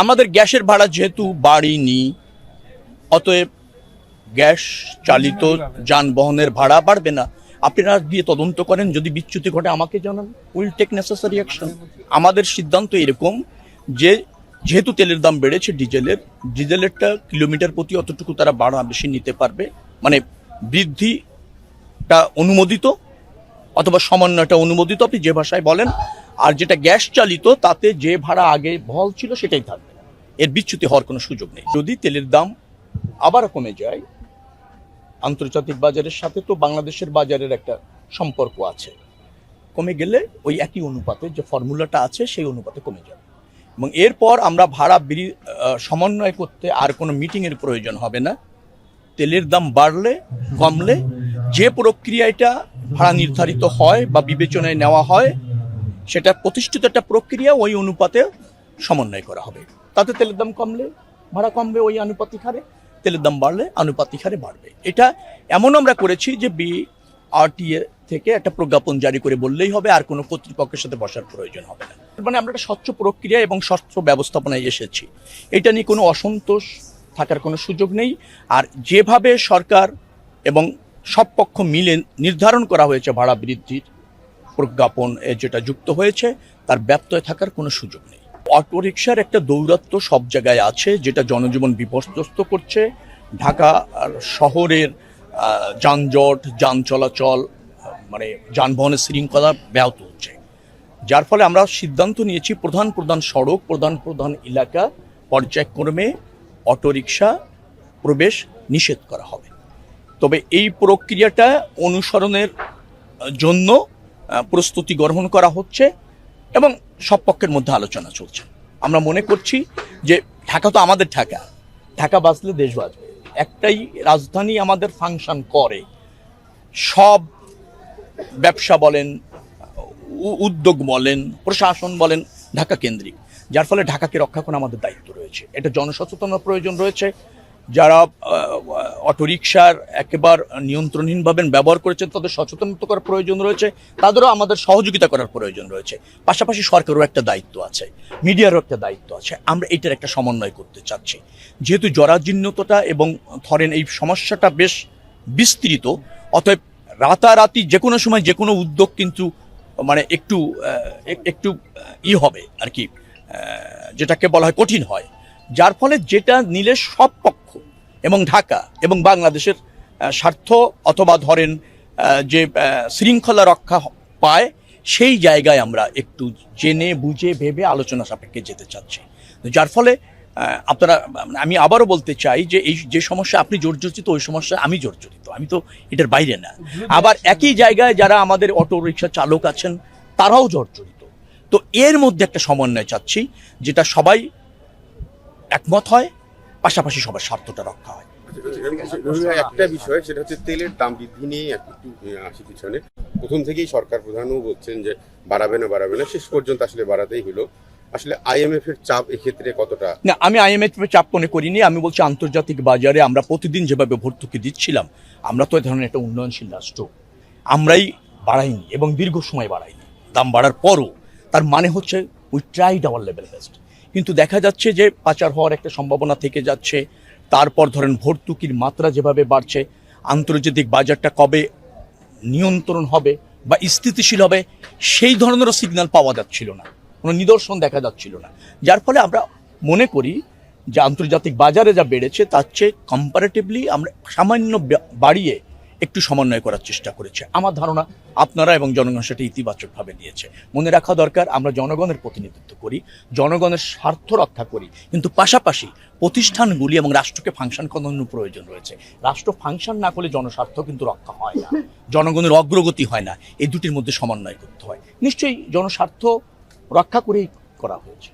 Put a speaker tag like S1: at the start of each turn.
S1: আমাদের গ্যাসের ভাড়া যেহেতু বাড়েনি, অতএব গ্যাস চালিত যানবাহনের ভাড়া বাড়বে না। আপনারা গিয়ে তদন্ত করেন, যদি বিচ্যুতি ঘটে আমাকে জানান, উইল টেক নেসেসারি অ্যাকশন। আমাদের সিদ্ধান্ত এরকম যে যেহেতু তেলের দাম বেড়েছে, ডিজেলেরটা কিলোমিটার প্রতি অতটুকু তারা ভাড়া বেশি নিতে পারবে, মানে বৃদ্ধিটা অনুমোদিত অথবা সমন্বয়টা অনুমোদিত, আপনি যে ভাষায় বলেন। আর যেটা গ্যাস চালিত তাতে যে ভাড়া আগে বহাল ছিল সেটাই থাকবে, এর বিচ্যুতি হওয়ার কোনো সুযোগ নেই। যদি তেলের দাম আবার কমে যায়, আন্তর্জাতিক বাজারের সাথে তো বাংলাদেশের বাজারের একটা সম্পর্ক আছে, কমে গেলে ওই একই অনুপাতে যে ফর্মুলাটা আছে সেই অনুপাতে কমে যাবে, এবং এরপর আমরা ভাড়া সমন্বয় করতে আর কোনো মিটিংয়ের প্রয়োজন হবে না। তেলের দাম বাড়লে কমলে যে প্রক্রিয়াটা ভাড়া নির্ধারিত হয় বা বিবেচনায় নেওয়া হয়, সেটা প্রতিষ্ঠিত একটা প্রক্রিয়া, ওই অনুপাতে সমন্বয় করা হবে। তাতে তেলের দাম কমলে ভাড়া কমবে ওই আনুপাতিক হারে, তেলের দাম বাড়লে আনুপাতিক হারে বাড়বে। এটা এমন আমরা করেছি যে বিআরটিএ থেকে একটা প্রজ্ঞাপন জারি করে বললেই হবে, আর কোনো কর্তৃপক্ষের সাথে বসার প্রয়োজন হবে না। মানে আমরা একটা স্বচ্ছ প্রক্রিয়া এবং স্বচ্ছ ব্যবস্থাপনায় এসেছি, এটা নিয়ে কোনো অসন্তোষ থাকার কোনো সুযোগ নেই। আর যেভাবে সরকার এবং সব পক্ষ মিলে নির্ধারণ করা হয়েছে ভাড়া বৃদ্ধির প্রজ্ঞাপন যেটা যুক্ত হয়েছে, তার ব্যত্যয় থাকার কোনো সুযোগ নেই। অটোরিকশার একটা দৌরাত্ম্য সব জায়গায় আছে, যেটা জনজীবন বিপর্যস্ত করছে। ঢাকা শহরের যানজট, যান চলাচল, মানে যানবাহনের শৃঙ্খলা ব্যাহত হচ্ছে, যার ফলে আমরা সিদ্ধান্ত নিয়েছি প্রধান প্রধান সড়ক, প্রধান প্রধান এলাকা পর্যায়ক্রমে অটোরিকশা প্রবেশ নিষেধ করা হবে। তবে এই প্রক্রিয়াটা অনুসরণের জন্য প্রস্তুতি গ্রহণ করা হচ্ছে এবং সব পক্ষের মধ্যে আলোচনা চলছে। আমরা মনে করছি যে ঢাকা তো আমাদের ঢাকা বাঁচলে দেশ বাঁচবে। একটাই রাজধানী আমাদের ফাংশন করে, সব ব্যবসা বলেন, উদ্যোগ বলেন, প্রশাসন বলেন ঢাকা কেন্দ্রিক, যার ফলে ঢাকাকে রক্ষা করা আমাদের দায়িত্ব রয়েছে। এটা জনসচেতনতার প্রয়োজন রয়েছে। যারা অটোরিকশার একেবারে নিয়ন্ত্রণহীনভাবে ব্যবহার করেছেন তাদের সচেতনতা করার প্রয়োজন রয়েছে, তাদেরও আমাদের সহযোগিতা করার প্রয়োজন রয়েছে। পাশাপাশি সরকারেরও একটা দায়িত্ব আছে, মিডিয়ারও একটা দায়িত্ব আছে। আমরা এটার একটা সমন্বয় করতে চাচ্ছি, যেহেতু জরাজীর্ণতাটা এবং ধরেন এই সমস্যাটা বেশ বিস্তৃত, অতএব রাতারাতি যে কোনো সময় যে কোনো উদ্যোগ কিন্তু মানে একটু হবে আর কি, যেটাকে বলা হয় কঠিন হয়, যার ফলে যেটা নিলে সব পক্ষ এবং ঢাকা এবং বাংলাদেশের স্বার্থ অথবা ধরেন যে শৃঙ্খলা রক্ষা পায়, সেই জায়গায় আমরা একটু জেনে বুঝে ভেবে আলোচনা সাপেক্ষে যেতে চাচ্ছি। যার ফলে আপনারা, আমি আবারও বলতে চাই যে এই যে সমস্যা আপনি জর্জরিত, ওই সমস্যা আমি জর্জরিত, আমি তো এটার বাইরে না। আবার একই জায়গায় যারা আমাদের অটো রিক্সা চালক আছেন তারাও জর্জরিত। তো এর মধ্যে একটা সমন্বয় চাচ্ছি, যেটা সবাই একমত হয়, পাশাপাশি সবার স্বার্থটা রক্ষা হয়।
S2: একটা বিষয়, সেটা হচ্ছে তেলের দাম বৃদ্ধি নিয়ে একটু আসি পিছনে। প্রথম থেকেই সরকার প্রধানও বলছেন যে বাড়াবে না, শেষ পর্যন্ত আসলে বাড়াতেই হলো। আসলে আইএমএফ এর চাপ এক্ষেত্রে কতটা?
S1: না, আমি আইএমএফ এর চাপ মনে করিনি। আমি বলছি আন্তর্জাতিক বাজারে আমরা প্রতিদিন যেভাবে ভর্তুকি দিচ্ছিলাম, আমরা তো এ ধরনের একটা উন্নয়নশীল রাষ্ট্র, আমরাই বাড়াইনি এবং দীর্ঘ সময় বাড়াইনি। দাম বাড়ার পরও তার মানে হচ্ছে we tried hour level best. কিন্তু দেখা যাচ্ছে যে পাচার হওয়ার একটা সম্ভাবনা থেকে যাচ্ছে। তারপর ধরেন ভর্তুকির মাত্রা যেভাবে বাড়ছে, আন্তর্জাতিক বাজারটা কবে নিয়ন্ত্রণ হবে বা স্থিতিশীল হবে সেই ধরনেরও সিগন্যাল পাওয়া যাচ্ছিল না, কোনো নিদর্শন দেখা যাচ্ছিল না। যার ফলে আমরা মনে করি যে আন্তর্জাতিক বাজারে যা বেড়েছে তার চেয়ে কম্পারেটিভলি আমরা সামান্য বাড়িয়ে একটু সমন্বয় করার চেষ্টা করেছে। আমার ধারণা আপনারা এবং জনগণ সেটা ইতিবাচকভাবে নিয়েছে। মনে রাখা দরকার, আমরা জনগণের প্রতিনিধিত্ব করি, জনগণের স্বার্থ রক্ষা করি, কিন্তু পাশাপাশি প্রতিষ্ঠানগুলি এবং রাষ্ট্রকে ফাংশন করানোর প্রয়োজন রয়েছে। রাষ্ট্র ফাংশন না করলে জনস্বার্থ কিন্তু রক্ষা হয় না, জনগণের অগ্রগতি হয় না। এই দুটির মধ্যে সমন্বয় করতে হয়। নিশ্চয়ই জনস্বার্থ রক্ষা করেই করা হয়েছে।